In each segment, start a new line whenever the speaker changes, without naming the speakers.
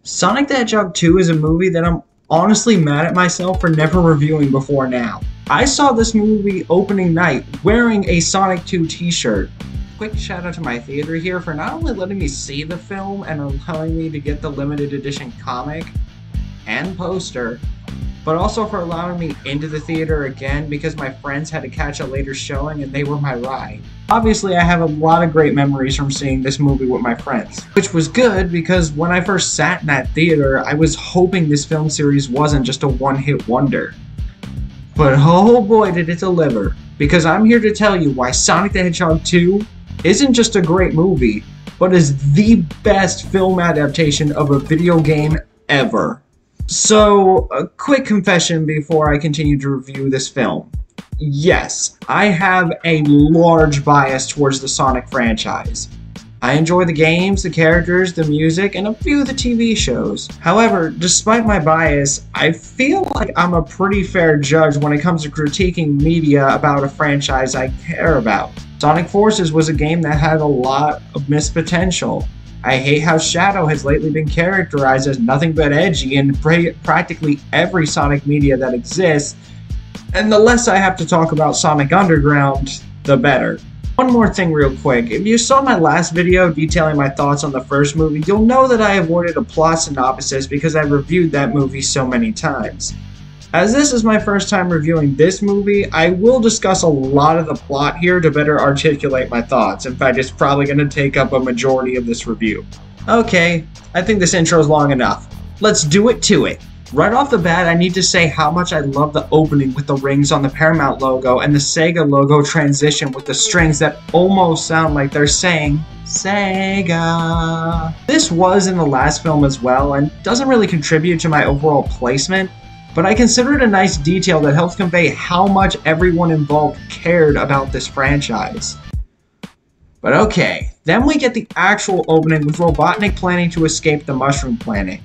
Sonic the Hedgehog 2 is a movie that I'm honestly mad at myself for never reviewing before now. I saw this movie opening night wearing a Sonic 2 t-shirt. Quick shout out to my theater here for not only letting me see the film and allowing me to get the limited edition comic and poster, but also for allowing me into the theater again because my friends had to catch a later showing and they were my ride. Obviously, I have a lot of great memories from seeing this movie with my friends, which was good because when I first sat in that theater, I was hoping this film series wasn't just a one-hit wonder. But oh boy did it deliver, because I'm here to tell you why Sonic the Hedgehog 2 isn't just a great movie, but is the best film adaptation of a video game ever. So, a quick confession before I continue to review this film. Yes, I have a large bias towards the Sonic franchise. I enjoy the games, the characters, the music, and a few of the TV shows. However, despite my bias, I feel like I'm a pretty fair judge when it comes to critiquing media about a franchise I care about. Sonic Forces was a game that had a lot of missed potential. I hate how Shadow has lately been characterized as nothing but edgy in practically every Sonic media that exists, and the less I have to talk about Sonic Underground, the better. One more thing real quick, if you saw my last video detailing my thoughts on the first movie, you'll know that I avoided a plot synopsis because I reviewed that movie so many times. As this is my first time reviewing this movie, I will discuss a lot of the plot here to better articulate my thoughts. In fact, it's probably going to take up a majority of this review. Okay, I think this intro is long enough. Let's do it to it. Right off the bat, I need to say how much I love the opening with the rings on the Paramount logo and the Sega logo transition with the strings that almost sound like they're saying, Sega. This was in the last film as well and doesn't really contribute to my overall placement, but I consider it a nice detail that helps convey how much everyone involved cared about this franchise. But okay, then we get the actual opening with Robotnik planning to escape the Mushroom Planet.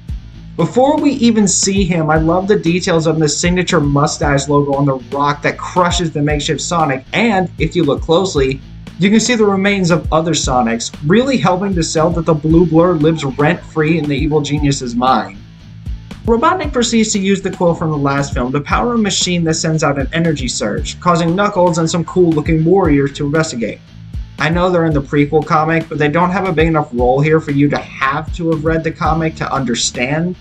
Before we even see him, I love the details of the signature mustache logo on the rock that crushes the makeshift Sonic, and if you look closely, you can see the remains of other Sonics, really helping to sell that the blue blur lives rent-free in the evil genius's mind. Robotnik proceeds to use the quote from the last film to power a machine that sends out an energy surge, causing Knuckles and some cool-looking warriors to investigate. I know they're in the prequel comic, but they don't have a big enough role here for you to have to have read the comic to understand.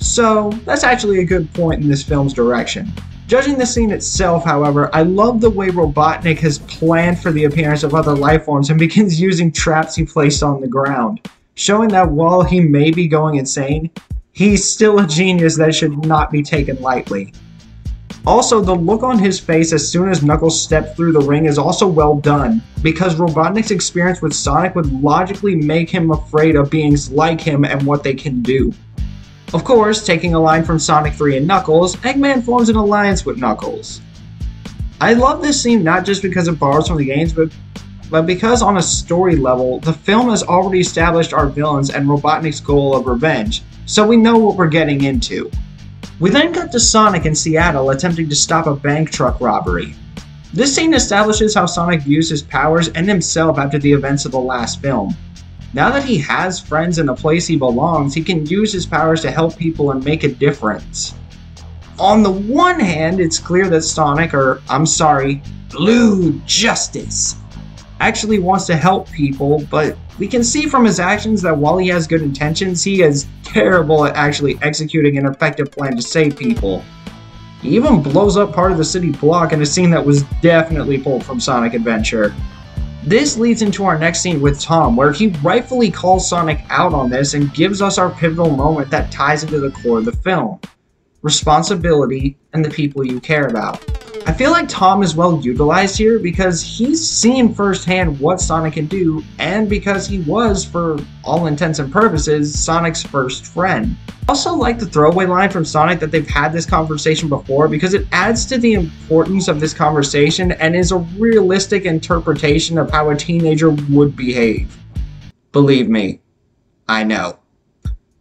So, that's actually a good point in this film's direction. Judging the scene itself, however, I love the way Robotnik has planned for the appearance of other lifeforms and begins using traps he placed on the ground, showing that while he may be going insane, he's still a genius that should not be taken lightly. Also, the look on his face as soon as Knuckles steps through the ring is also well done, because Robotnik's experience with Sonic would logically make him afraid of beings like him and what they can do. Of course, taking a line from Sonic 3 and Knuckles, Eggman forms an alliance with Knuckles. I love this scene not just because it borrows from the games, but because on a story level, the film has already established our villains and Robotnik's goal of revenge, so we know what we're getting into. We then cut to Sonic in Seattle attempting to stop a bank truck robbery. This scene establishes how Sonic views his powers and himself after the events of the last film. Now that he has friends in a place he belongs, he can use his powers to help people and make a difference. On the one hand, it's clear that Sonic, Blue Justice, actually wants to help people, but we can see from his actions that while he has good intentions, he is terrible at actually executing an effective plan to save people. He even blows up part of the city block in a scene that was definitely pulled from Sonic Adventure. This leads into our next scene with Tom, where he rightfully calls Sonic out on this and gives us our pivotal moment that ties into the core of the film: responsibility and the people you care about. I feel like Tom is well utilized here because he's seen firsthand what Sonic can do, and because he was, for all intents and purposes, Sonic's first friend. I also like the throwaway line from Sonic that they've had this conversation before because it adds to the importance of this conversation and is a realistic interpretation of how a teenager would behave. Believe me, I know.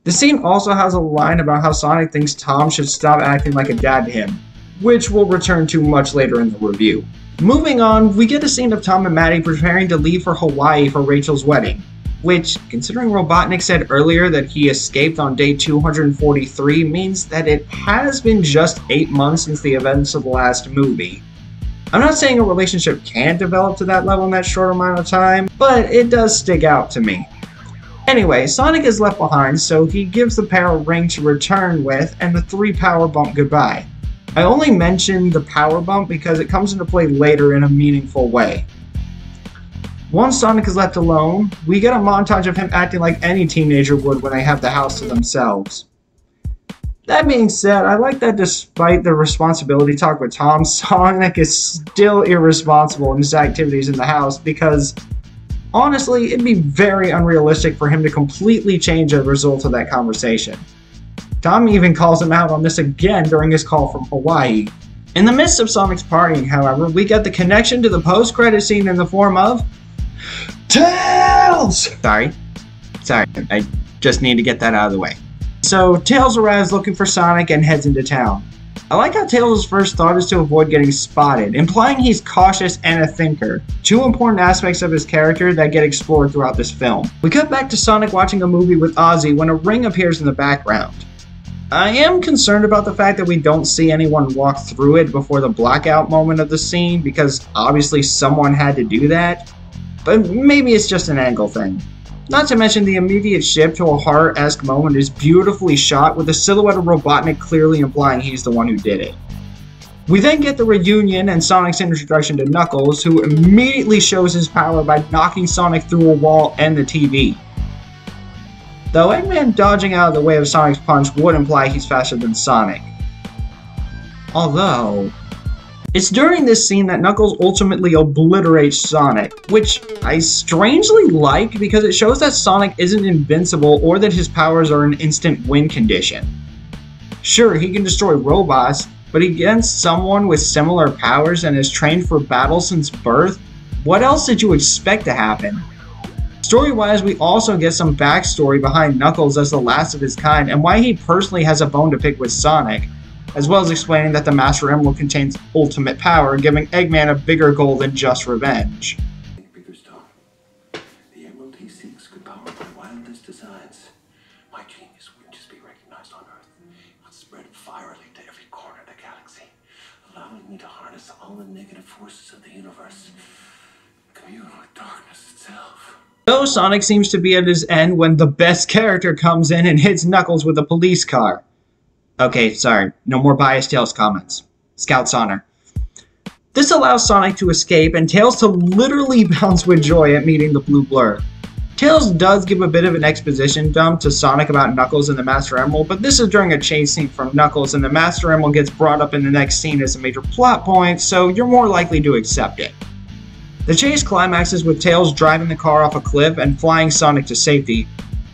The scene also has a line about how Sonic thinks Tom should stop acting like a dad to him, which we'll return to much later in the review. Moving on, we get a scene of Tom and Maddie preparing to leave for Hawaii for Rachel's wedding. which, considering Robotnik said earlier that he escaped on day 243, means that it has been just 8 months since the events of the last movie. I'm not saying a relationship can't develop to that level in that short amount of time, but it does stick out to me. Anyway, Sonic is left behind, so he gives the pair a ring to return with, and the 3 power bump goodbye. I only mention the power bump because it comes into play later in a meaningful way. Once Sonic is left alone, we get a montage of him acting like any teenager would when they have the house to themselves. That being said, I like that despite the responsibility talk with Tom, Sonic is still irresponsible in his activities in the house because, honestly, it'd be very unrealistic for him to completely change as a result of that conversation. Tom even calls him out on this again during his call from Hawaii. In the midst of Sonic's partying, however, we get the connection to the post-credit scene in the form of Tails! Sorry, I just need to get that out of the way. So, Tails arrives looking for Sonic and heads into town. I like how Tails' first thought is to avoid getting spotted, implying he's cautious and a thinker, 2 important aspects of his character that get explored throughout this film. We cut back to Sonic watching a movie with Ozzy when a ring appears in the background. I am concerned about the fact that we don't see anyone walk through it before the blackout moment of the scene, because obviously someone had to do that, but maybe it's just an angle thing. Not to mention the immediate shift to a horror-esque moment is beautifully shot with the silhouette of Robotnik clearly implying he's the one who did it. We then get the reunion and Sonic's introduction to Knuckles, who immediately shows his power by knocking Sonic through a wall and the TV. Though Eggman dodging out of the way of Sonic's punch would imply he's faster than Sonic. Although, it's during this scene that Knuckles ultimately obliterates Sonic, which I strangely like because it shows that Sonic isn't invincible or that his powers are an instant win condition. Sure, he can destroy robots, but against someone with similar powers and has trained for battle since birth, what else did you expect to happen? Story-wise, we also get some backstory behind Knuckles as the last of his kind and why he personally has a bone to pick with Sonic, as well as explaining that the Master Emerald contains ultimate power, giving Eggman a bigger goal than just revenge.
The emerald he seeks could power my wildest designs. My genius wouldn't just be recognized on Earth. It would spread virally to every corner of the galaxy, allowing me to harness all the negative forces of the universe, commune with darkness itself.
Though Sonic seems to be at his end when the best character comes in and hits Knuckles with a police car. Okay, sorry, no more biased Tails comments. Scout's honor. This allows Sonic to escape and Tails to literally bounce with joy at meeting the blue blur. Tails does give a bit of an exposition dump to Sonic about Knuckles and the Master Emerald, but this is during a chase scene from Knuckles and the Master Emerald gets brought up in the next scene as a major plot point, so you're more likely to accept it. The chase climaxes with Tails driving the car off a cliff and flying Sonic to safety,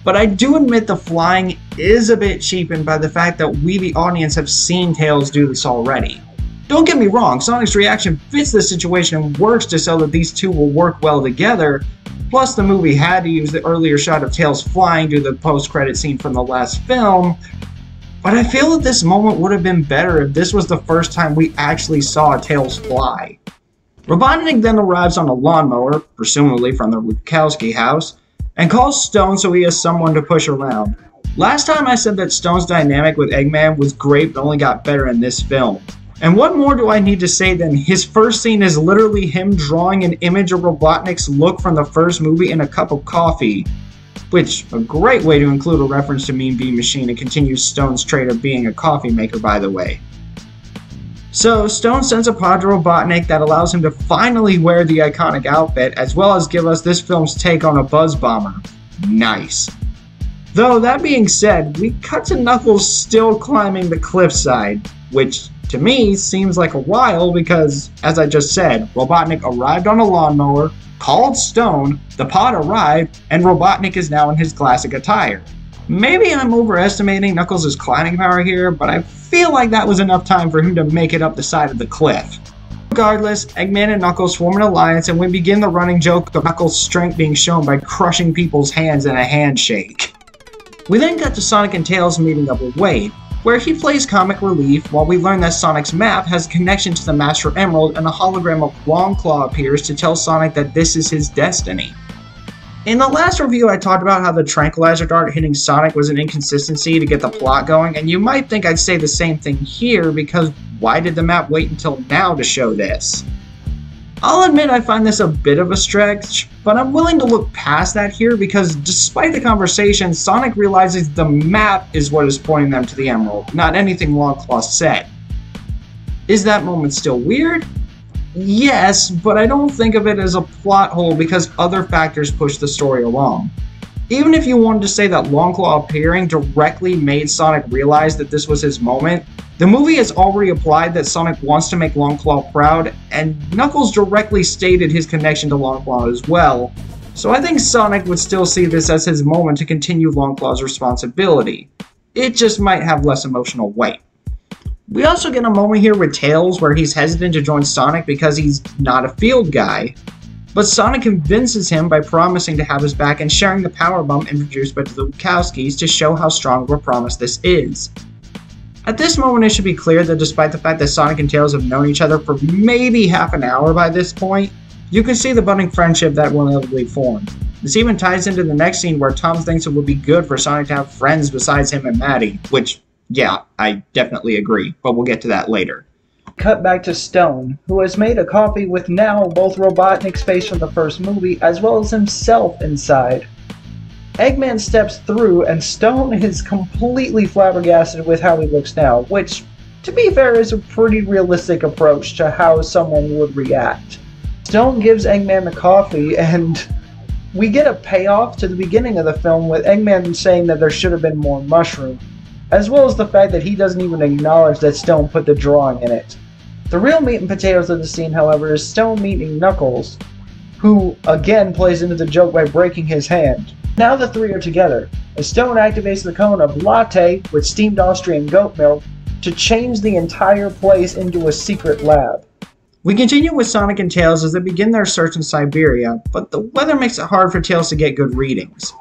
but I do admit the flying is a bit cheapened by the fact that we the audience have seen Tails do this already. Don't get me wrong, Sonic's reaction fits the situation and works to sell that these two will work well together, plus the movie had to use the earlier shot of Tails flying to the post-credit scene from the last film, but I feel that this moment would have been better if this was the first time we actually saw Tails fly. Robotnik then arrives on a lawnmower, presumably from the Wachowski house, and calls Stone so he has someone to push around. Last time I said that Stone's dynamic with Eggman was great but only got better in this film. And what more do I need to say than his first scene is literally him drawing an image of Robotnik's look from the first movie in a cup of coffee. Which, a great way to include a reference to Mean Bean Machine and continues Stone's trait of being a coffee maker, by the way. So, Stone sends a pod to Robotnik that allows him to finally wear the iconic outfit, as well as give us this film's take on a buzz bomber. Nice. Though, that being said, we cut to Knuckles still climbing the cliffside, which, to me, seems like a while because, as I just said, Robotnik arrived on a lawnmower, called Stone, the pod arrived, and Robotnik is now in his classic attire. Maybe I'm overestimating Knuckles' climbing power here, but I feel like that was enough time for him to make it up the side of the cliff. Regardless, Eggman and Knuckles form an alliance and we begin the running joke of Knuckles' strength being shown by crushing people's hands in a handshake. We then cut to Sonic and Tails meeting up with Wade, where he plays comic relief while we learn that Sonic's map has a connection to the Master Emerald and a hologram of Longclaw appears to tell Sonic that this is his destiny. In the last review, I talked about how the tranquilizer dart hitting Sonic was an inconsistency to get the plot going, and you might think I'd say the same thing here because why did the map wait until now to show this? I'll admit I find this a bit of a stretch, but I'm willing to look past that here because despite the conversation, Sonic realizes the map is what is pointing them to the Emerald, not anything Longclaw said. Is that moment still weird? Yes, but I don't think of it as a plot hole because other factors push the story along. Even if you wanted to say that Longclaw appearing directly made Sonic realize that this was his moment, the movie has already implied that Sonic wants to make Longclaw proud, and Knuckles directly stated his connection to Longclaw as well, so I think Sonic would still see this as his moment to continue Longclaw's responsibility. It just might have less emotional weight. We also get a moment here with Tails where he's hesitant to join Sonic because he's not a field guy, but Sonic convinces him by promising to have his back and sharing the power bomb introduced by the Wachowskis to show how strong of a promise this is. At this moment, it should be clear that despite the fact that Sonic and Tails have known each other for maybe half an hour by this point, you can see the budding friendship that will inevitably form. This even ties into the next scene where Tom thinks it would be good for Sonic to have friends besides him and Maddie, which, yeah, I definitely agree, but we'll get to that later.
Cut back to Stone, who has made a coffee with now both Robotnik's face from the first movie as well as himself inside. Eggman steps through and Stone is completely flabbergasted with how he looks now, which, to be fair, is a pretty realistic approach to how someone would react. Stone gives Eggman the coffee and we get a payoff to the beginning of the film with Eggman saying that there should have been more mushroom, as well as the fact that he doesn't even acknowledge that Stone put the drawing in it. The real meat and potatoes of the scene, however, is Stone meeting Knuckles, who again plays into the joke by breaking his hand. Now the three are together, as Stone activates the cone of latte with steamed Austrian goat milk to change the entire place into a secret lab.
We continue with Sonic and Tails as they begin their search in Siberia, but the weather makes it hard for Tails to get good readings.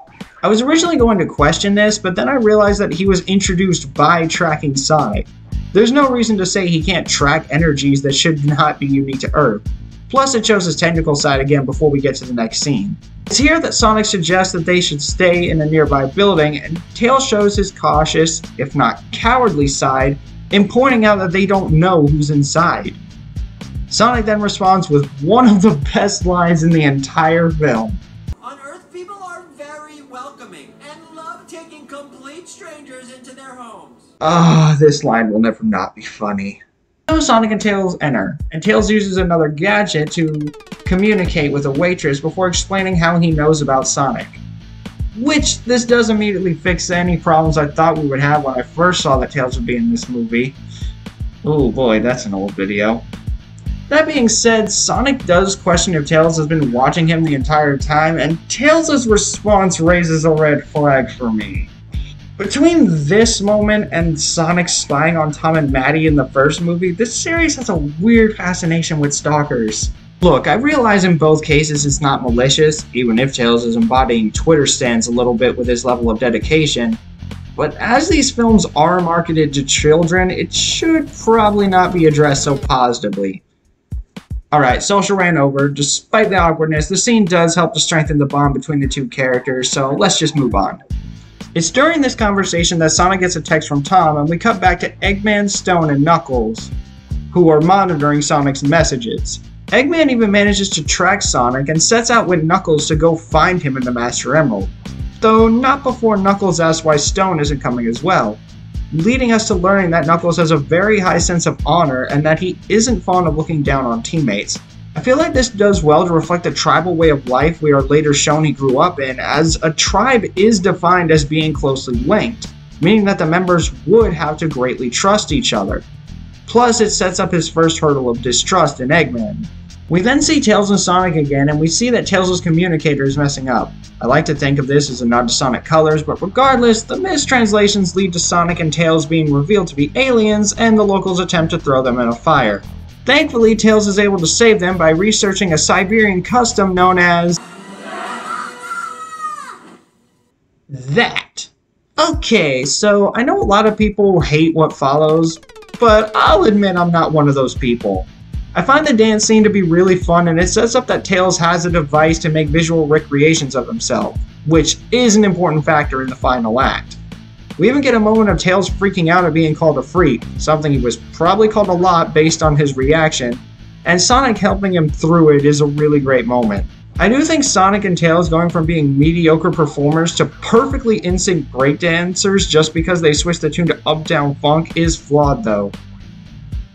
I was originally going to question this, but then I realized that he was introduced by tracking Sonic. There's no reason to say he can't track energies that should not be unique to Earth. Plus, it shows his technical side again before we get to the next scene. It's here that Sonic suggests that they should stay in a nearby building, and Tails shows his cautious, if not cowardly side, in pointing out that they don't know who's inside. Sonic then responds with one of the best lines in the entire film.
On Earth, people are very welcoming and love taking complete strangers into their homes.
This line will never not be funny. So Sonic and Tails enter, and Tails uses another gadget to communicate with a waitress before explaining how he knows about Sonic. Which, this does immediately fix any problems I thought we would have when I first saw that Tails would be in this movie. Oh boy, that's an old video. That being said, Sonic does question if Tails has been watching him the entire time, and Tails' response raises a red flag for me. Between this moment and Sonic spying on Tom and Maddie in the first movie, this series has a weird fascination with stalkers. Look, I realize in both cases it's not malicious, even if Tails is embodying Twitter stans a little bit with his level of dedication, but as these films are marketed to children, it should probably not be addressed so positively. Alright, social ran over. Despite the awkwardness, the scene does help to strengthen the bond between the two characters, so let's just move on. It's during this conversation that Sonic gets a text from Tom, and we cut back to Eggman, Stone, and Knuckles, who are monitoring Sonic's messages. Eggman even manages to track Sonic and sets out with Knuckles to go find him in the Master Emerald, though not before Knuckles asks why Stone isn't coming as well, leading us to learning that Knuckles has a very high sense of honor and that he isn't fond of looking down on teammates. I feel like this does well to reflect the tribal way of life we are later shown he grew up in, as a tribe is defined as being closely linked, meaning that the members would have to greatly trust each other. Plus, it sets up his first hurdle of distrust in Eggman. We then see Tails and Sonic again, and we see that Tails' communicator is messing up. I like to think of this as a nod to Sonic Colors, but regardless, the mistranslations lead to Sonic and Tails being revealed to be aliens, and the locals attempt to throw them in a fire. Thankfully, Tails is able to save them by researching a Siberian custom known as that. Okay, so I know a lot of people hate what follows, but I'll admit I'm not one of those people. I find the dance scene to be really fun, and it sets up that Tails has a device to make visual recreations of himself, which is an important factor in the final act. We even get a moment of Tails freaking out at being called a freak, something he was probably called a lot based on his reaction, and Sonic helping him through it is a really great moment. I do think Sonic and Tails going from being mediocre performers to perfectly in-sync breakdancers just because they switched the tune to Uptown Funk is flawed though.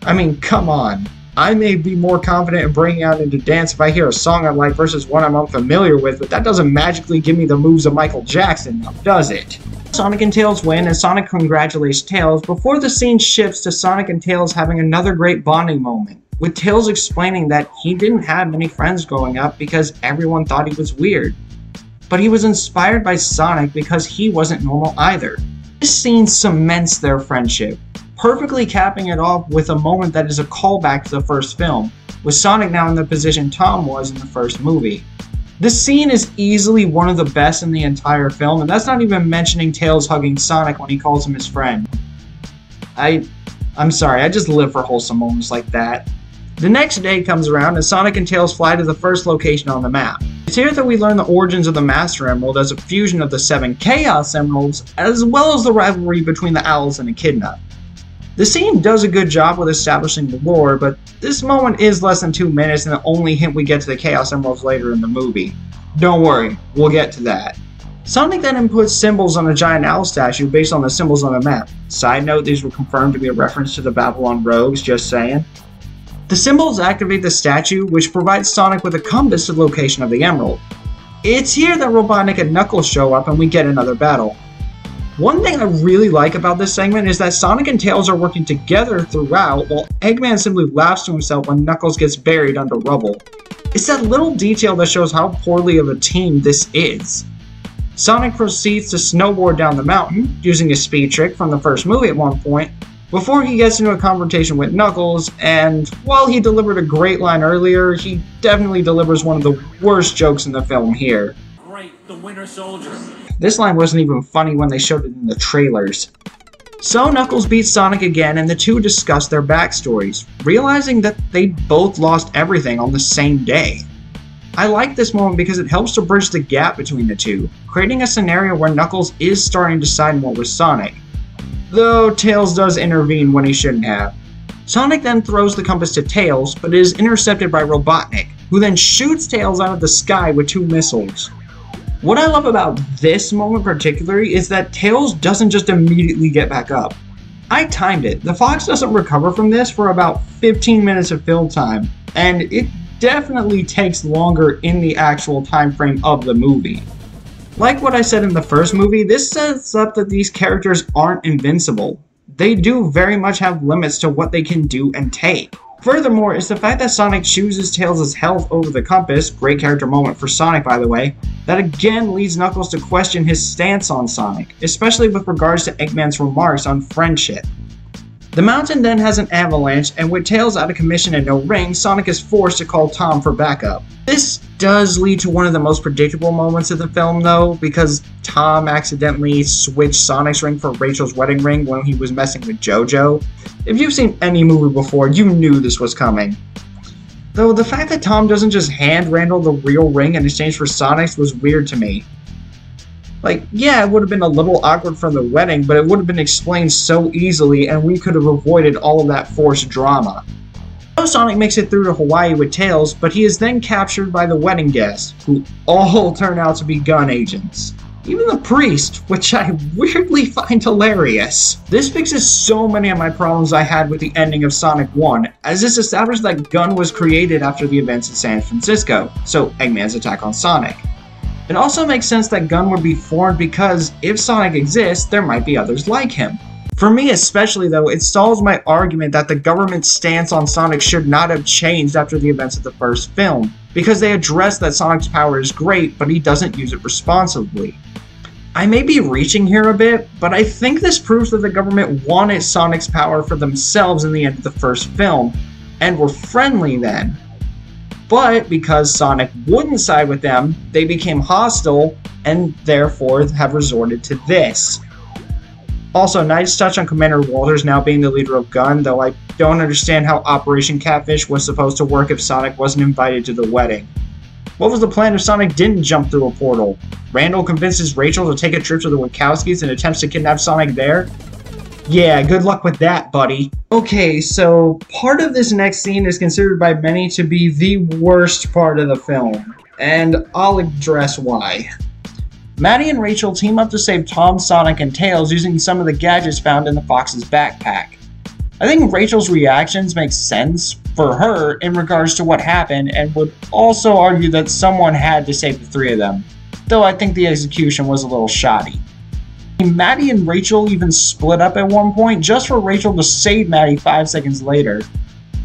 I mean, come on. I may be more confident in breaking out into dance if I hear a song I like versus one I'm unfamiliar with, but that doesn't magically give me the moves of Michael Jackson now, does it? Sonic and Tails win, and Sonic congratulates Tails before the scene shifts to Sonic and Tails having another great bonding moment, with Tails explaining that he didn't have many friends growing up because everyone thought he was weird. But he was inspired by Sonic because he wasn't normal either. This scene cements their friendship, perfectly capping it off with a moment that is a callback to the first film, with Sonic now in the position Tom was in the first movie. This scene is easily one of the best in the entire film, and that's not even mentioning Tails hugging Sonic when he calls him his friend. I'm sorry, I just live for wholesome moments like that. The next day comes around and Sonic and Tails fly to the first location on the map. It's here that we learn the origins of the Master Emerald as a fusion of the 7 Chaos Emeralds, as well as the rivalry between the Owls and Echidna. The scene does a good job with establishing the lore, but this moment is less than 2 minutes and the only hint we get to the Chaos Emeralds later in the movie. Don't worry, we'll get to that. Sonic then inputs symbols on a giant owl statue based on the symbols on the map. Side note, these were confirmed to be a reference to the Babylon Rogues, just saying. The symbols activate the statue, which provides Sonic with a compass to the location of the emerald. It's here that Robotnik and Knuckles show up and we get another battle. One thing I really like about this segment is that Sonic and Tails are working together throughout, while Eggman simply laughs to himself when Knuckles gets buried under rubble. It's that little detail that shows how poorly of a team this is. Sonic proceeds to snowboard down the mountain, using a speed trick from the first movie at one point, before he gets into a confrontation with Knuckles, and while he delivered a great line earlier, he definitely delivers one of the worst jokes in the film here.
Great, the Winter Soldier.
This line wasn't even funny when they showed it in the trailers. So Knuckles beats Sonic again and the two discuss their backstories, realizing that they both lost everything on the same day. I like this moment because it helps to bridge the gap between the two, creating a scenario where Knuckles is starting to side more with Sonic. Though Tails does intervene when he shouldn't have. Sonic then throws the compass to Tails, but it is intercepted by Robotnik, who then shoots Tails out of the sky with 2 missiles. What I love about this moment particularly is that Tails doesn't just immediately get back up. I timed it. The Fox doesn't recover from this for about 15 minutes of film time, and it definitely takes longer in the actual time frame of the movie. Like what I said in the first movie, this sets up that these characters aren't invincible. They do very much have limits to what they can do and take. Furthermore, it's the fact that Sonic chooses Tails' health over the compass, great character moment for Sonic by the way, that again leads Knuckles to question his stance on Sonic, especially with regards to Eggman's remarks on friendship. The mountain then has an avalanche, and with Tails out of commission and no ring, Sonic is forced to call Tom for backup. This does lead to one of the most predictable moments of the film though, because Tom accidentally switched Sonic's ring for Rachel's wedding ring when he was messing with JoJo. If you've seen any movie before, you knew this was coming. Though the fact that Tom doesn't just hand Randall the real ring in exchange for Sonic's was weird to me. Like, yeah, it would have been a little awkward for the wedding, but it would have been explained so easily and we could have avoided all of that forced drama. So Sonic makes it through to Hawaii with Tails, but he is then captured by the wedding guests, who all turn out to be gun agents. Even the priest, which I weirdly find hilarious. This fixes so many of my problems I had with the ending of Sonic 1, as this established that Gun was created after the events in San Francisco, so Eggman's attack on Sonic. It also makes sense that Gun would be formed because if Sonic exists, there might be others like him. For me especially though, it stalls my argument that the government's stance on Sonic should not have changed after the events of the first film, because they address that Sonic's power is great, but he doesn't use it responsibly. I may be reaching here a bit, but I think this proves that the government wanted Sonic's power for themselves in the end of the first film, and were friendly then. But because Sonic wouldn't side with them, they became hostile, and therefore have resorted to this. Also, nice touch on Commander Walters now being the leader of Gun, though I don't understand how Operation Catfish was supposed to work if Sonic wasn't invited to the wedding. What was the plan if Sonic didn't jump through a portal? Randall convinces Rachel to take a trip to the Wachowskis and attempts to kidnap Sonic there? Yeah, good luck with that, buddy. Okay, so part of this next scene is considered by many to be the worst part of the film, and I'll address why. Maddie and Rachel team up to save Tom, Sonic, and Tails using some of the gadgets found in the Fox's backpack. I think Rachel's reactions make sense for her in regards to what happened, and would also argue that someone had to save the three of them, though I think the execution was a little shoddy. Maddie and Rachel even split up at one point just for Rachel to save Maddie 5 seconds later.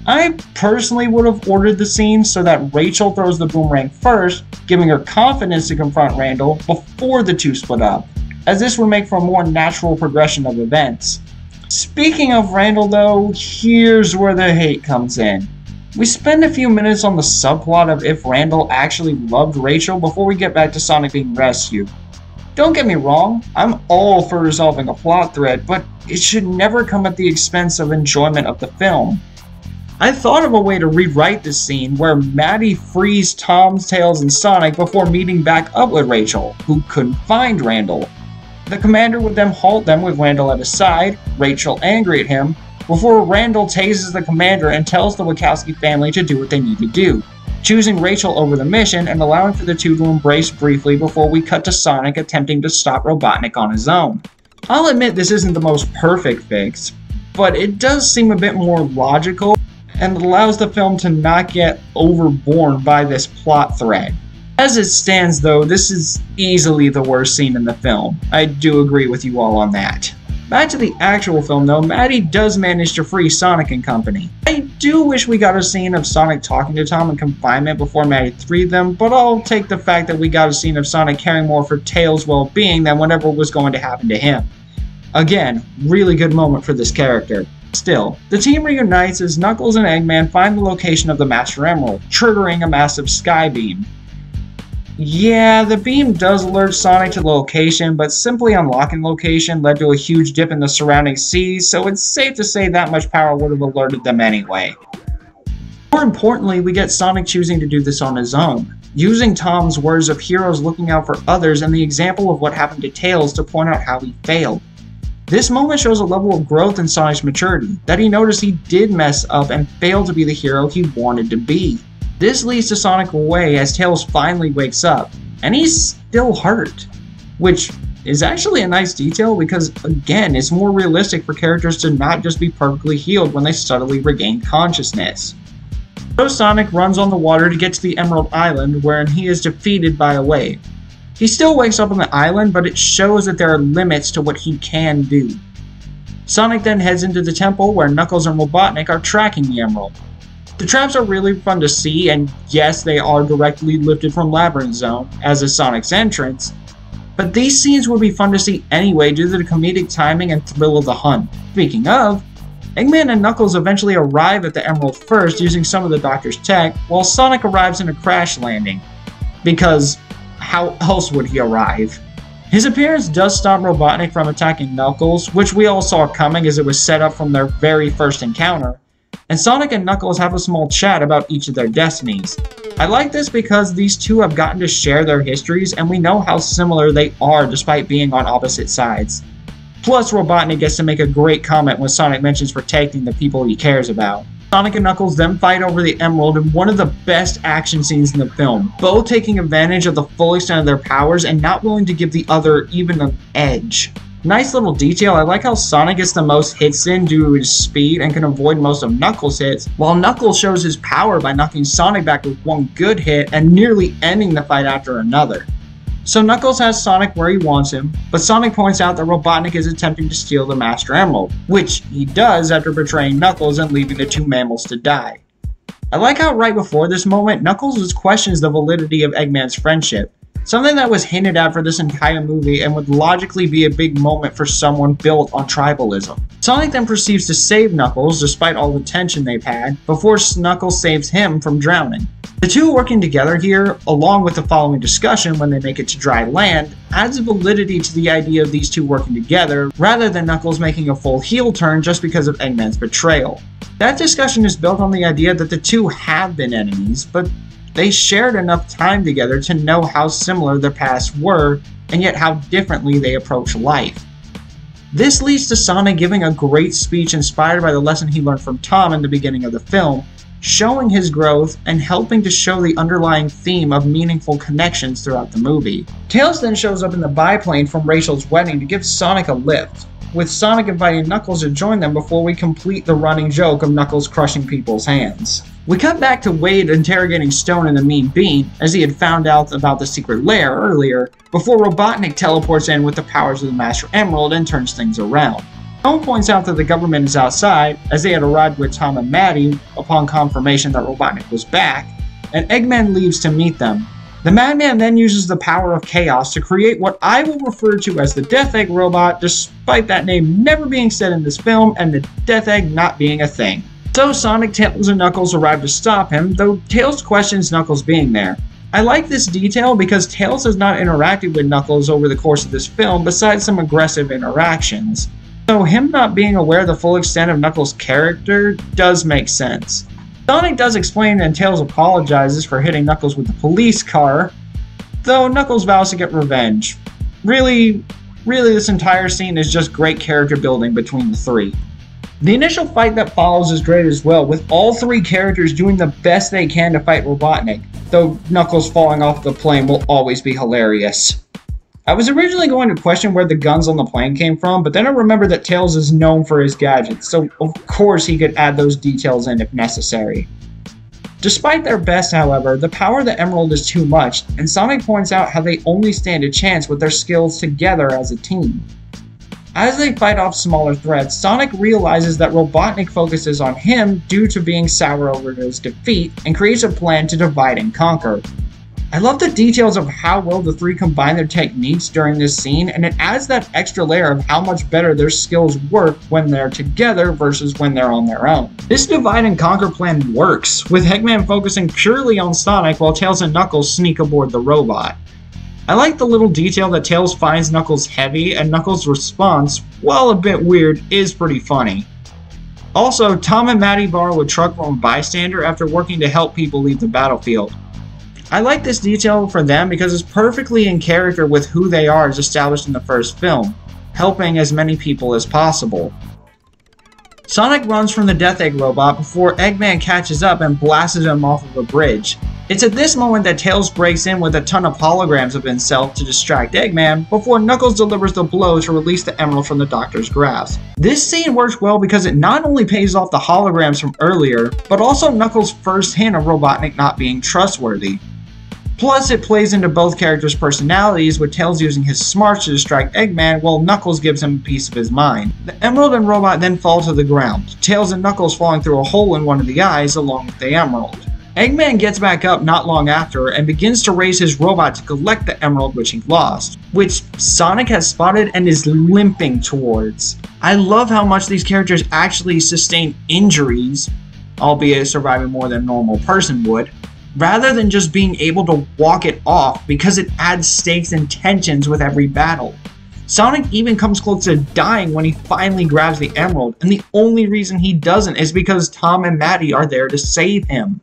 I personally would have ordered the scene so that Rachel throws the boomerang first, giving her confidence to confront Randall before the two split up, as this would make for a more natural progression of events. Speaking of Randall though, here's where the hate comes in. We spend a few minutes on the subplot of if Randall actually loved Rachel before we get back to Sonic being rescued. Don't get me wrong, I'm all for resolving a plot thread, but it should never come at the expense of enjoyment of the film. I thought of a way to rewrite this scene where Maddie frees Tom, Tails, and Sonic before meeting back up with Rachel, who couldn't find Randall. The commander would then halt them with Randall at his side, Rachel angry at him, before Randall tases the commander and tells the Wachowski family to do what they need to do, choosing Rachel over the mission and allowing for the two to embrace briefly before we cut to Sonic attempting to stop Robotnik on his own. I'll admit this isn't the most perfect fix, but it does seem a bit more logical and allows the film to not get overborne by this plot thread. As it stands though, this is easily the worst scene in the film. I do agree with you all on that. Back to the actual film though, Maddie does manage to free Sonic and company. I do wish we got a scene of Sonic talking to Tom in confinement before Maddie freed them, but I'll take the fact that we got a scene of Sonic caring more for Tails' well-being than whatever was going to happen to him. Again, really good moment for this character. Still, the team reunites as Knuckles and Eggman find the location of the Master Emerald, triggering a massive sky beam. Yeah, the beam does alert Sonic to the location, but simply unlocking the location led to a huge dip in the surrounding seas, so it's safe to say that much power would have alerted them anyway. More importantly, we get Sonic choosing to do this on his own, using Tom's words of heroes looking out for others and the example of what happened to Tails to point out how he failed. This moment shows a level of growth in Sonic's maturity, that he noticed he did mess up and failed to be the hero he wanted to be. This leads to Sonic away as Tails finally wakes up, and he's still hurt, which is actually a nice detail because, again, it's more realistic for characters to not just be perfectly healed when they subtly regain consciousness. So Sonic runs on the water to get to the Emerald Island, wherein he is defeated by a wave. He still wakes up on the island, but it shows that there are limits to what he can do. Sonic then heads into the temple where Knuckles and Robotnik are tracking the Emerald. The traps are really fun to see, and yes, they are directly lifted from Labyrinth Zone, as is Sonic's entrance, but these scenes would be fun to see anyway due to the comedic timing and thrill of the hunt. Speaking of, Eggman and Knuckles eventually arrive at the Emerald first using some of the Doctor's tech, while Sonic arrives in a crash landing, because how else would he arrive? His appearance does stop Robotnik from attacking Knuckles, which we all saw coming as it was set up from their very first encounter, and Sonic and Knuckles have a small chat about each of their destinies. I like this because these two have gotten to share their histories and we know how similar they are despite being on opposite sides. Plus, Robotnik gets to make a great comment when Sonic mentions protecting the people he cares about. Sonic and Knuckles then fight over the Emerald in one of the best action scenes in the film, both taking advantage of the full extent of their powers and not willing to give the other even an edge. Nice little detail, I like how Sonic gets the most hits in due to his speed and can avoid most of Knuckles' hits, while Knuckles shows his power by knocking Sonic back with one good hit and nearly ending the fight after another. So Knuckles has Sonic where he wants him, but Sonic points out that Robotnik is attempting to steal the Master Emerald, which he does after betraying Knuckles and leaving the two mammals to die. I like how right before this moment, Knuckles questions the validity of Eggman's friendship, something that was hinted at for this entire movie and would logically be a big moment for someone built on tribalism. Sonic then proceeds to save Knuckles despite all the tension they've had, before Knuckles saves him from drowning. The two working together here, along with the following discussion when they make it to dry land, adds validity to the idea of these two working together, rather than Knuckles making a full heel turn just because of Eggman's betrayal. That discussion is built on the idea that the two have been enemies, but they shared enough time together to know how similar their pasts were, and yet how differently they approach life. This leads to Sonic giving a great speech inspired by the lesson he learned from Tom in the beginning of the film, showing his growth and helping to show the underlying theme of meaningful connections throughout the movie. Tails then shows up in the biplane from Rachel's wedding to give Sonic a lift, with Sonic inviting Knuckles to join them before we complete the running joke of Knuckles crushing people's hands. We cut back to Wade interrogating Stone in the Mean Bean, as he had found out about the secret lair earlier, before Robotnik teleports in with the powers of the Master Emerald and turns things around. Stone points out that the government is outside, as they had arrived with Tom and Maddie upon confirmation that Robotnik was back, and Eggman leaves to meet them. The Madman then uses the power of chaos to create what I will refer to as the Death Egg robot, despite that name never being said in this film and the Death Egg not being a thing. So Sonic, Tails, and Knuckles arrive to stop him, though Tails questions Knuckles being there. I like this detail because Tails has not interacted with Knuckles over the course of this film besides some aggressive interactions. So him not being aware of the full extent of Knuckles' character does make sense. Sonic does explain and Tails apologizes for hitting Knuckles with the police car, though Knuckles vows to get revenge. Really, this entire scene is just great character building between the three. The initial fight that follows is great as well, with all three characters doing the best they can to fight Robotnik, though Knuckles falling off the plane will always be hilarious. I was originally going to question where the guns on the plane came from, but then I remembered that Tails is known for his gadgets, so of course he could add those details in if necessary. Despite their best, however, the power of the Emerald is too much, and Sonic points out how they only stand a chance with their skills together as a team. As they fight off smaller threats, Sonic realizes that Robotnik focuses on him due to being sour over his defeat, and creates a plan to divide and conquer. I love the details of how well the three combine their techniques during this scene, and it adds that extra layer of how much better their skills work when they're together versus when they're on their own. This divide and conquer plan works, with Eggman focusing purely on Sonic while Tails and Knuckles sneak aboard the robot. I like the little detail that Tails finds Knuckles heavy, and Knuckles' response, while a bit weird, is pretty funny. Also, Tom and Maddie borrow a truck from a bystander after working to help people leave the battlefield. I like this detail for them because it's perfectly in character with who they are as established in the first film, helping as many people as possible. Sonic runs from the Death Egg robot before Eggman catches up and blasts him off of a bridge. It's at this moment that Tails breaks in with a ton of holograms of himself to distract Eggman, before Knuckles delivers the blow to release the emerald from the Doctor's grasp. This scene works well because it not only pays off the holograms from earlier, but also Knuckles' first hint of Robotnik not being trustworthy. Plus, it plays into both characters' personalities, with Tails using his smarts to distract Eggman, while Knuckles gives him a piece of his mind. The Emerald and Robot then fall to the ground, Tails and Knuckles falling through a hole in one of the eyes along with the Emerald. Eggman gets back up not long after and begins to raise his robot to collect the Emerald which he lost, which Sonic has spotted and is limping towards. I love how much these characters actually sustain injuries, albeit surviving more than a normal person would, rather than just being able to walk it off, because it adds stakes and tensions with every battle. Sonic even comes close to dying when he finally grabs the Emerald, and the only reason he doesn't is because Tom and Maddie are there to save him.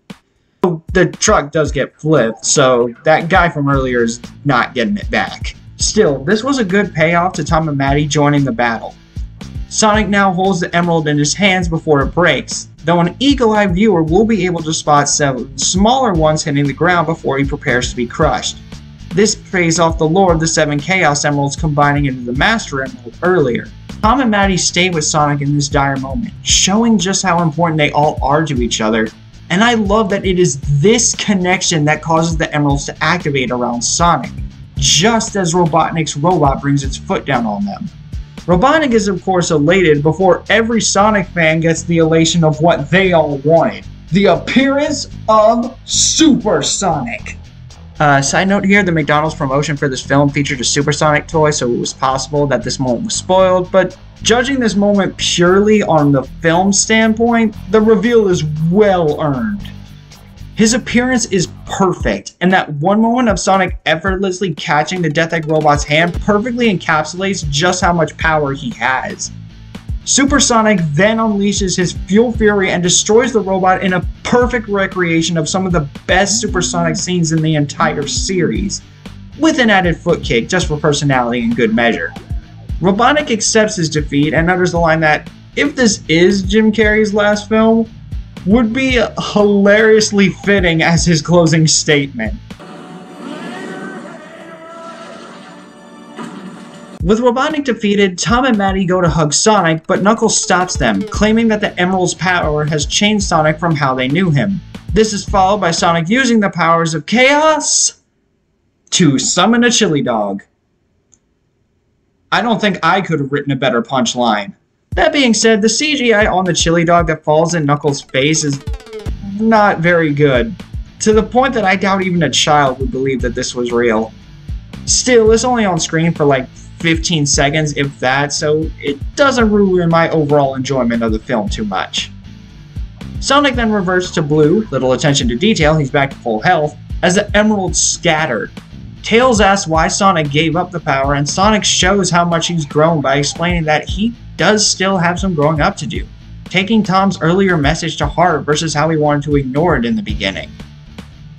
The truck does get flipped, so that guy from earlier is not getting it back. Still, this was a good payoff to Tom and Maddie joining the battle. Sonic now holds the Emerald in his hands before it breaks, though an eagle-eyed viewer will be able to spot 7 smaller ones hitting the ground before he prepares to be crushed. This pays off the lore of the 7 Chaos Emeralds combining into the Master Emerald earlier. Tom and Maddie stay with Sonic in this dire moment, showing just how important they all are to each other, and I love that it is this connection that causes the Emeralds to activate around Sonic, just as Robotnik's robot brings its foot down on them. Robotnik is of course elated before every Sonic fan gets the elation of what they all wanted, the appearance of Super Sonic. Side note here, the McDonald's promotion for this film featured a supersonic toy, so it was possible that this moment was spoiled, but judging this moment purely on the film standpoint, the reveal is well earned. His appearance is perfect, and that one moment of Sonic effortlessly catching the Death Egg robot's hand perfectly encapsulates just how much power he has. Super Sonic then unleashes his Fuel Fury and destroys the robot in a perfect recreation of some of the best supersonic scenes in the entire series, with an added foot kick just for personality and good measure. Robotnik accepts his defeat and utters the line that, if this is Jim Carrey's last film, would be hilariously fitting as his closing statement. With Robotnik defeated, Tom and Maddie go to hug Sonic, but Knuckles stops them, claiming that the Emerald's power has changed Sonic from how they knew him. This is followed by Sonic using the powers of Chaos to summon a chili dog. I don't think I could have written a better punchline. That being said, the CGI on the chili dog that falls in Knuckles' face is not very good, to the point that I doubt even a child would believe that this was real. Still, it's only on screen for like 15 seconds, if that, so it doesn't ruin my overall enjoyment of the film too much. Sonic then reverts to blue, little attention to detail, he's back to full health, as the emeralds scatter. Tails asks why Sonic gave up the power, and Sonic shows how much he's grown by explaining that he does still have some growing up to do, taking Tom's earlier message to heart versus how he wanted to ignore it in the beginning.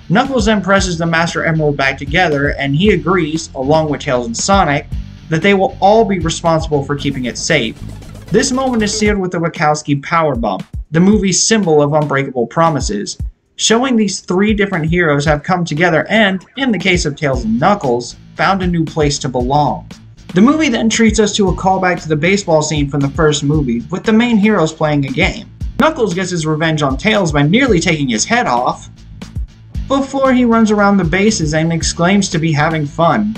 Knuckles then presses the Master Emerald back together, and he agrees, along with Tails and Sonic, that they will all be responsible for keeping it safe. This moment is sealed with the Wachowski power bump, the movie's symbol of unbreakable promises, showing these three different heroes have come together and, in the case of Tails and Knuckles, found a new place to belong. The movie then treats us to a callback to the baseball scene from the first movie, with the main heroes playing a game. Knuckles gets his revenge on Tails by nearly taking his head off, before he runs around the bases and exclaims to be having fun.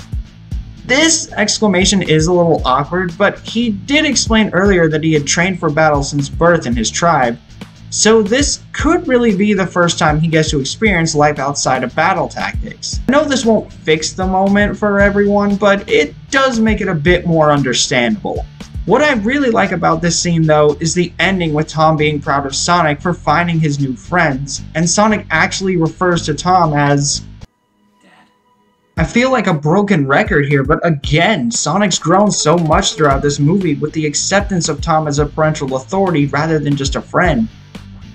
This exclamation is a little awkward, but he did explain earlier that he had trained for battle since birth in his tribe, so this could really be the first time he gets to experience life outside of battle tactics. I know this won't fix the moment for everyone, but it does make it a bit more understandable. What I really like about this scene though is the ending with Tom being proud of Sonic for finding his new friends, and Sonic actually refers to Tom as Dad. I feel like a broken record here, but again, Sonic's grown so much throughout this movie with the acceptance of Tom as a parental authority rather than just a friend.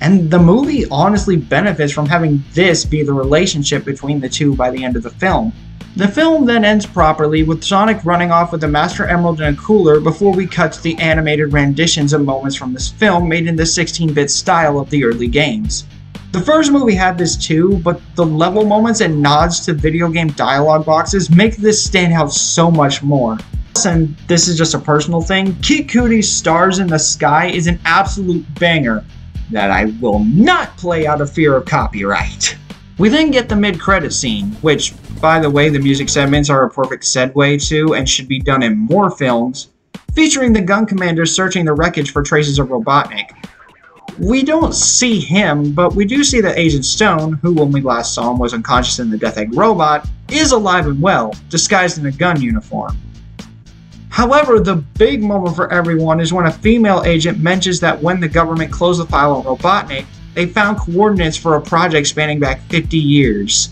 And the movie honestly benefits from having this be the relationship between the two by the end of the film. The film then ends properly with Sonic running off with the Master Emerald in a cooler before we cut to the animated renditions of moments from this film made in the 16-bit style of the early games. The first movie had this too, but the level moments and nods to video game dialogue boxes make this stand out so much more. And this is just a personal thing, Kid Cootie's Stars in the Sky is an absolute banger that I will not play out of fear of copyright. We then get the mid-credit scene, which, by the way, the music segments are a perfect segue to and should be done in more films, featuring the gun commander searching the wreckage for traces of Robotnik. We don't see him, but we do see that Agent Stone, who when we last saw him was unconscious in the Death Egg robot, is alive and well, disguised in a gun uniform. However, the big moment for everyone is when a female agent mentions that when the government closed the file on Robotnik, they found coordinates for a project spanning back 50 years.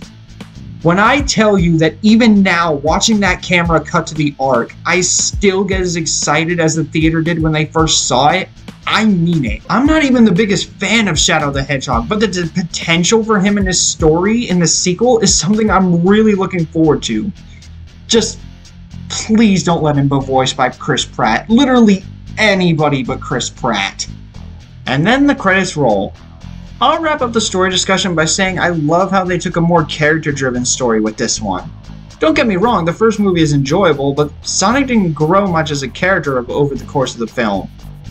When I tell you that even now, watching that camera cut to the arc, I still get as excited as the theater did when they first saw it, I mean it. I'm not even the biggest fan of Shadow the Hedgehog, but the potential for him and his story in the sequel is something I'm really looking forward to. Just please don't let him be voiced by Chris Pratt. Literally anybody but Chris Pratt. And then the credits roll. I'll wrap up the story discussion by saying I love how they took a more character-driven story with this one. Don't get me wrong, the first movie is enjoyable, but Sonic didn't grow much as a character over the course of the film.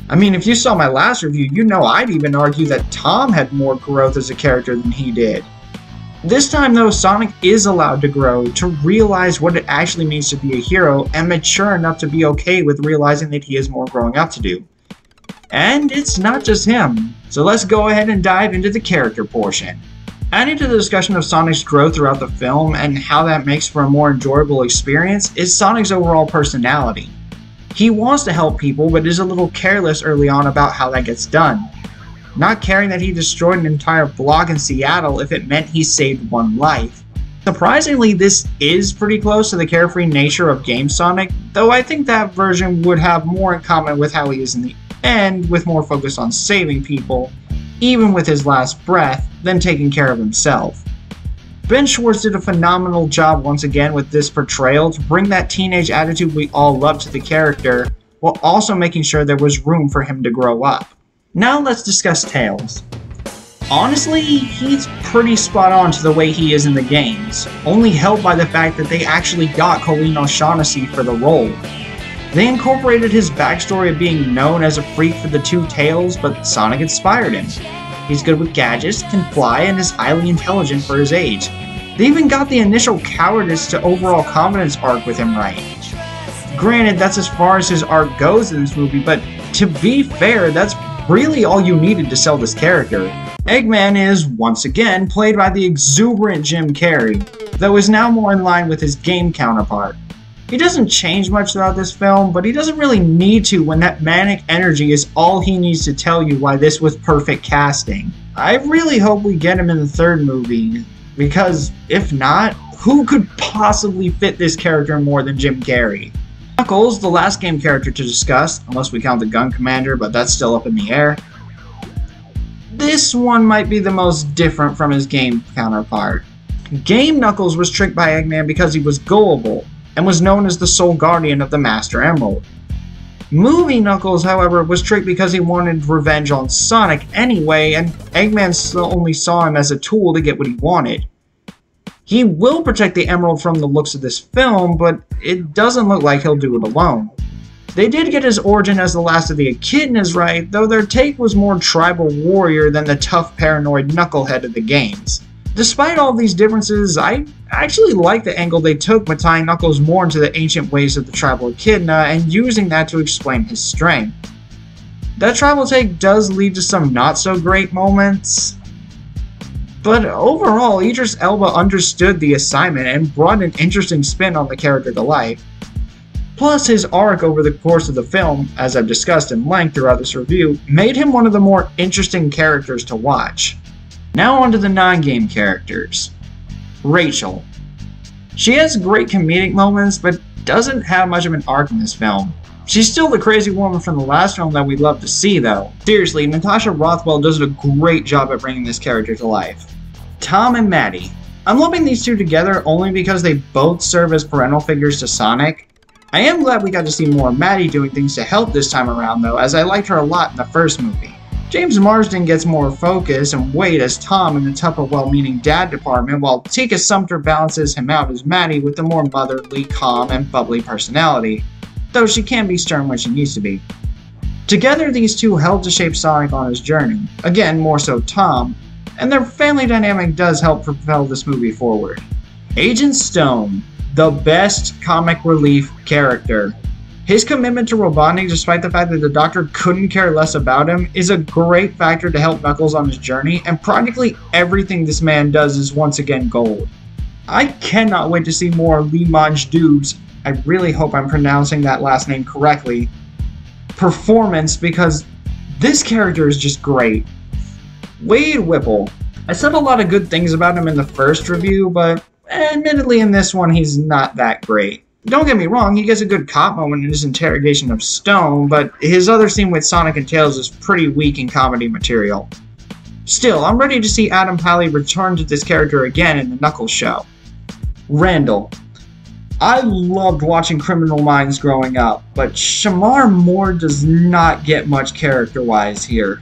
I mean, if you saw my last review, you know I'd even argue that Tom had more growth as a character than he did. This time though, Sonic is allowed to grow, to realize what it actually means to be a hero, and mature enough to be okay with realizing that he has more growing up to do. And it's not just him, so let's go ahead and dive into the character portion. Adding to the discussion of Sonic's growth throughout the film and how that makes for a more enjoyable experience is Sonic's overall personality. He wants to help people, but is a little careless early on about how that gets done, not caring that he destroyed an entire block in Seattle if it meant he saved one life. Surprisingly, this is pretty close to the carefree nature of Game Sonic, though I think that version would have more in common with how he is in the end, with more focus on saving people, even with his last breath, than taking care of himself. Ben Schwartz did a phenomenal job once again with this portrayal to bring that teenage attitude we all love to the character, while also making sure there was room for him to grow up. Now let's discuss Tails. Honestly, he's pretty spot on to the way he is in the games, only helped by the fact that they actually got Colleen O'Shaughnessy for the role. They incorporated his backstory of being known as a freak for the two Tails, but Sonic inspired him. He's good with gadgets, can fly, and is highly intelligent for his age. They even got the initial cowardice to overall confidence arc with him right. Granted, that's as far as his arc goes in this movie, but to be fair, that's really all you needed to sell this character. Eggman is, once again, played by the exuberant Jim Carrey, though is now more in line with his game counterpart. He doesn't change much throughout this film, but he doesn't really need to when that manic energy is all he needs to tell you why this was perfect casting. I really hope we get him in the third movie, because if not, who could possibly fit this character more than Jim Carrey? Knuckles, the last game character to discuss, unless we count the Gun Commander, but that's still up in the air. This one might be the most different from his game counterpart. Game Knuckles was tricked by Eggman because he was gullible, and was known as the sole guardian of the Master Emerald. Movie Knuckles, however, was tricked because he wanted revenge on Sonic anyway, and Eggman only saw him as a tool to get what he wanted. He will protect the Emerald from the looks of this film, but it doesn't look like he'll do it alone. They did get his origin as the last of the Echidnas right, though their take was more tribal warrior than the tough paranoid knucklehead of the games. Despite all these differences, I actually like the angle they took with tying Knuckles more into the ancient ways of the tribal Echidna and using that to explain his strength. That tribal take does lead to some not so great moments, but overall Idris Elba understood the assignment and brought an interesting spin on the character to life. Plus, his arc over the course of the film, as I've discussed in length throughout this review, made him one of the more interesting characters to watch. Now on to the non-game characters. Rachel. She has great comedic moments, but doesn't have much of an arc in this film. She's still the crazy woman from the last film that we'd love to see, though. Seriously, Natasha Rothwell does a great job at bringing this character to life. Tom and Maddie. I'm lumping these two together only because they both serve as parental figures to Sonic. I am glad we got to see more of Maddie doing things to help this time around, though, as I liked her a lot in the first movie. James Marsden gets more focus and weight as Tom in the tougher, well-meaning dad department, while Tika Sumpter balances him out as Maddie with the more motherly, calm, and bubbly personality, though she can be stern when she needs to be. Together, these two help to shape Sonic on his journey, again, more so Tom, and their family dynamic does help propel this movie forward. Agent Stone, the best comic relief character. His commitment to Robotnik, despite the fact that the Doctor couldn't care less about him, is a great factor to help Knuckles on his journey, and practically everything this man does is once again gold. I cannot wait to see more Lee Maj-Dub's, I really hope I'm pronouncing that last name correctly, performance, because this character is just great. Wade Whipple. I said a lot of good things about him in the first review, but admittedly in this one he's not that great. Don't get me wrong, he gets a good cop moment in his interrogation of Stone, but his other scene with Sonic and Tails is pretty weak in comedy material. Still, I'm ready to see Adam Pally return to this character again in the Knuckles show. Randall. I loved watching Criminal Minds growing up, but Shamar Moore does not get much character-wise here.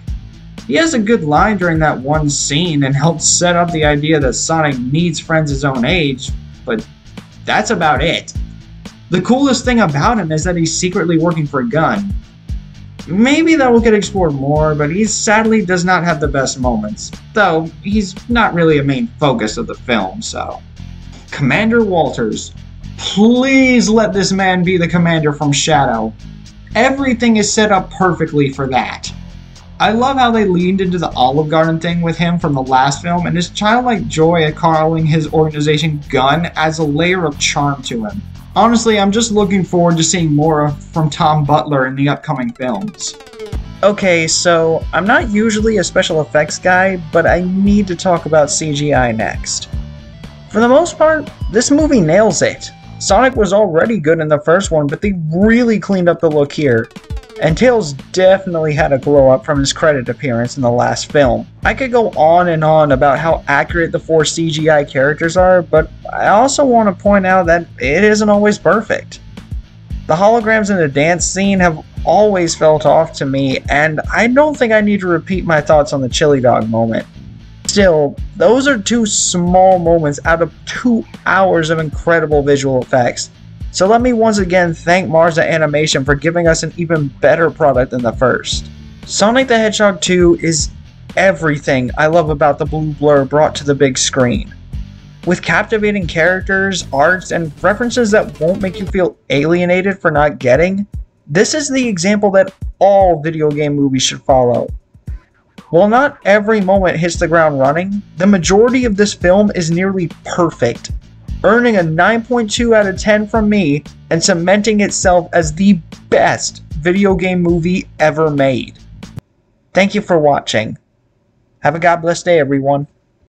He has a good line during that one scene and helps set up the idea that Sonic needs friends his own age, but that's about it. The coolest thing about him is that he's secretly working for a gun. Maybe that will get explored more, but he sadly does not have the best moments, though he's not really a main focus of the film, so. Commander Walters. Please let this man be the commander from Shadow. Everything is set up perfectly for that. I love how they leaned into the Olive Garden thing with him from the last film, and his childlike joy at calling his organization Gun adds a layer of charm to him. Honestly, I'm just looking forward to seeing more from Tom Butler in the upcoming films.
Okay, so I'm not usually a special effects guy, but I need to talk about CGI next. For the most part, this movie nails it. Sonic was already good in the first one, but they really cleaned up the look here. And Tails definitely had a glow up from his credit appearance in the last film. I could go on and on about how accurate the 4 CGI characters are, but I also want to point out that it isn't always perfect. The holograms in the dance scene have always felt off to me, and I don't think I need to repeat my thoughts on the chili dog moment. Still, those are 2 small moments out of 2 hours of incredible visual effects. So let me once again thank Marza Animation for giving us an even better product than the first. Sonic the Hedgehog 2 is everything I love about the blue blur brought to the big screen. With captivating characters, arts, and references that won't make you feel alienated for not getting, this is the example that all video game movies should follow. While not every moment hits the ground running, the majority of this film is nearly perfect, earning a 9.2 out of 10 from me and cementing itself as the best video game movie ever made. Thank you for watching. Have a God bless day, everyone.